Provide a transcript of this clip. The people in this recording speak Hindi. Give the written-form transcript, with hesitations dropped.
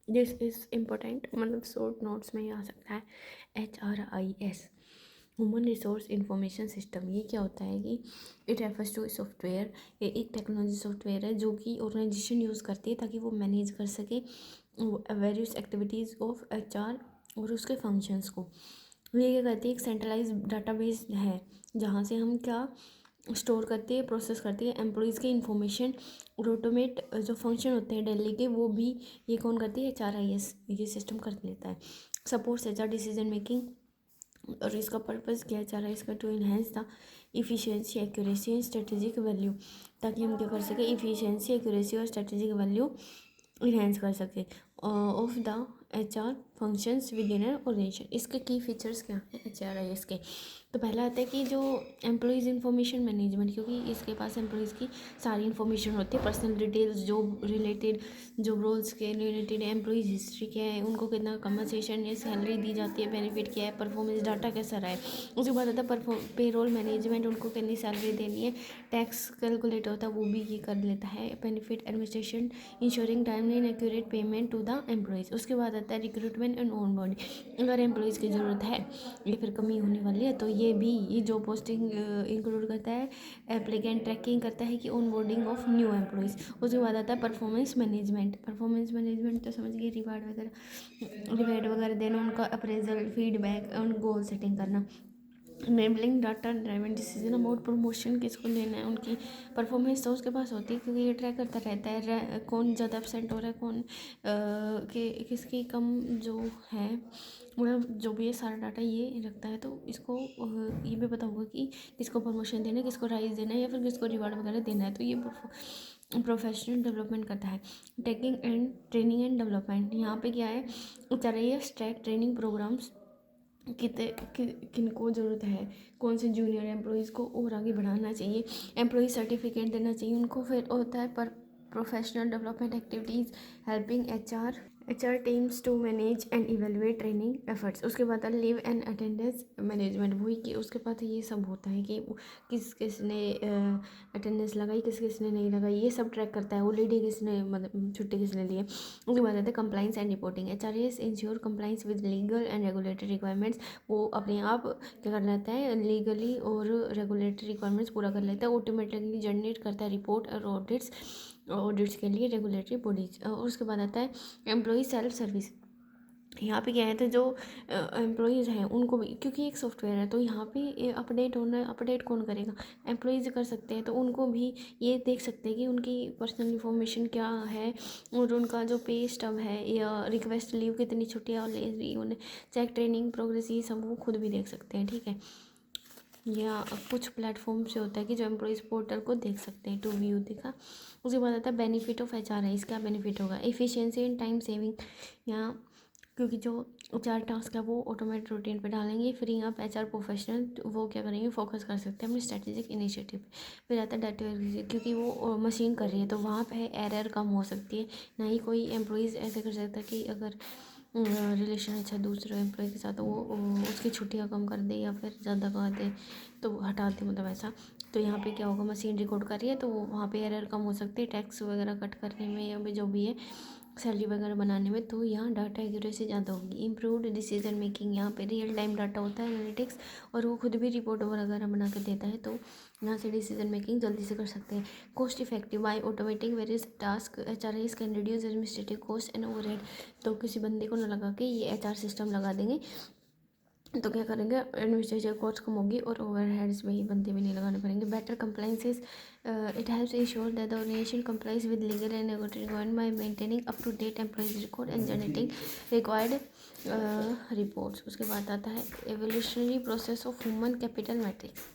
दिस इज़ इम्पोर्टेंट, मतलब शॉर्ट नोट्स में ही आ सकता है। HRIS, human resource information system. ये क्या होता है कि इट रेफर्स टू सॉफ्टवेयर, ये एक टेक्नोलॉजी सॉफ्टवेयर है जो कि ऑर्गेनाइजेशन यूज़ करती है ताकि वो मैनेज कर सके वेरियस एक्टिविटीज़ ऑफ HR और उसके फंक्शंस को। ये क्या करती है, एक सेंट्रलाइज डाटाबेस है जहाँ से हम क्या स्टोर करती है, प्रोसेस करती है एम्प्लॉयज़ के इंफॉर्मेशन और ऑटोमेट जो फंक्शन होते हैं डेली के, वो भी ये कौन करती है, HRIS ये सिस्टम कर लेता है। सपोर्ट्स HR डिसीजन मेकिंग, और इसका पर्पज़ क्या है, चाह इसका to enhance the efficiency, accuracy and strategic value, ताकि हम क्या कर सकें, इफ़िशियंसी, एक्यूरेसी और स्ट्रेटेजिक वैल्यू इन्हेंस कर सके of the HR functions within an organisation. इसके की फीचर्स क्या हैं HRIS के? तो पहला आता है कि जो एम्प्लॉयज़ इंफॉर्मेशन मैनेजमेंट, क्योंकि इसके पास एम्प्लॉयज़ की सारी इन्फॉर्मेशन होती है, personal details, job related, job roles के रिलेटेड, एम्प्लॉयज़ हिस्ट्री क्या है, उनको कितना कंपनसेशन या सैलरी दी जाती है, बेनिफिट क्या है, परफॉर्मेंस डाटा कैसा रहा है। उसके बाद आता है पेरोल मैनेजमेंट, उनको कितनी सैलरी देनी है, टैक्स कैलकुलेट होता है वो भी ये कर लेता है, benefit administration, ensuring timely and accurate payment to the employees. उसके बाद आता है रिक्रूटमेंट एंड ऑन बोर्डिंग, अगर एम्प्लॉयज़ की ज़रूरत है या फिर कमी होने वाली है तो ये जॉब पोस्टिंग इंक्लूड करता है। एप्लीकेंट ट्रैकिंग करता है कि on boarding of new employees. उसके बाद आता है परफॉर्मेंस मैनेजमेंट। परफॉर्मेंस मैनेजमेंट तो समझ गए, रिवार्ड वगैरह देना, उनका अप्रेजल, फीडबैक और गोल सेटिंग करना। Enabling data driven decision about promotion किसको देना है, उनकी परफॉर्मेंस तो उसके पास होती है क्योंकि ये ट्रैक करता रहता है कौन ज़्यादा एबसेंट हो रहा है, कौन किसकी कम जो है, मतलब जो भी ये सारा डाटा ये रखता है। तो इसको ये भी पता होगा कि किसको प्रमोशन देना है, किसको राइज देना है या फिर किसको रिवार्ड वगैरह देना है। तो ये प्रोफेशनल डेवलपमेंट करता है। Taking and training and development, यहाँ पे क्या है, चल रही है स्ट्रैक ट्रेनिंग प्रोग्राम्स, किन को ज़रूरत है, कौन से जूनियर एम्प्लॉयज़ को और आगे बढ़ाना चाहिए, एम्प्लॉय सर्टिफिकेट देना चाहिए उनको। फिर होता है पर professional development activities, helping HR teams to manage and evaluate training efforts. उसके बाद लीव एंड अटेंडेंस मैनेजमेंट, वही कि उसके बाद ये सब होता है कि किस किसने अटेंडेंस लगाई, किस किसने नहीं लगाई, ये सब ट्रैक करता है। हॉलीडे किसने, मतलब छुट्टी किसने ली है। उसके बाद आता है compliance and reporting. HRIS ensure compliance with legal and regulatory requirements, वो अपने आप क्या कर लेता है, लीगली और रेगुलेटरी रिक्वायरमेंट्स पूरा कर लेता है। ऑटोमेटिकली जनरेट करता है रिपोर्ट और ऑडिट्स के लिए रेगुलेटरी बॉडीज। और उसके बाद आता है एम्प्लॉय सेल्फ सर्विस। यहाँ पे क्या है, तो जो एम्प्लॉयज़ हैं उनको भी, क्योंकि एक सॉफ्टवेयर है तो यहाँ पे अपडेट कौन करेगा, एम्प्लॉयज़ कर सकते हैं। तो उनको भी ये देख सकते हैं कि उनकी पर्सनल इन्फॉर्मेशन क्या है और उनका जो पे स्टब है या रिक्वेस्ट लीव, कितनी छुट्टियाँ ले ली उन्हें, चेक ट्रेनिंग प्रोग्रेस, ये सब वो खुद भी देख सकते हैं। ठीक है, या कुछ प्लेटफॉर्म से होता है कि जो एम्प्लॉयज़ पोर्टल को देख सकते हैं, टू व्यू देखा। उसके बाद आता है बेनिफिट ऑफ HRIS, क्या बेनिफिट होगा, एफिशिएंसी एंड टाइम सेविंग, यहाँ क्योंकि जो HR टास्क है वो ऑटोमेटिक रूटीन पे डालेंगे, फ्री अप HR प्रोफेशनल, वो क्या करेंगे, फोकस कर सकते हैं अपने स्ट्रेटेजिक इनिशिएटिव पे। फिर आता है डाटा, क्योंकि वो मशीन कर रही है तो वहाँ पे एरर कम हो सकती है, ना ही कोई एम्प्लॉयज़ ऐसे कर सकता है कि अगर रिलेशन अच्छा दूसरे एम्प्लॉय के साथ, तो वो उसकी छुट्टियाँ कम कर दे या फिर ज़्यादा कर दे तो हटा दे, मतलब ऐसा। तो यहाँ पे क्या होगा, मशीन रिकॉर्ड कर रही है तो वहाँ पे एरर कम हो सकती है, टैक्स वगैरह कट करने में या फिर जो भी है सैलरी वगैरह बनाने में। तो यहाँ डाटा एक्यूरेसी ज़्यादा होगी। इम्प्रूव्ड डिसीजन मेकिंग, यहाँ पे रियल टाइम डाटा होता है, एनालिटिक्स, और वो खुद भी रिपोर्ट वगैरह बना के देता है, तो यहाँ से डिसीजन मेकिंग जल्दी से कर सकते हैं। Cost effective, by automating various task HRIS can reduce administrative cost and overhead. तो किसी बंदे को ना लगा के ये HR सिस्टम लगा देंगे तो क्या करेंगे, एडमिनिस्ट्रेटिव कॉस्ट कम होगी और ओवरहेड्स में ही बंदे भी नहीं लगाने पड़ेंगे। Better compliances, it helps ensure that the organisation complies with legal and regulatory requirement by maintaining up to date employees record and generating required reports. उसके बाद आता है evolutionary process of human capital matrix.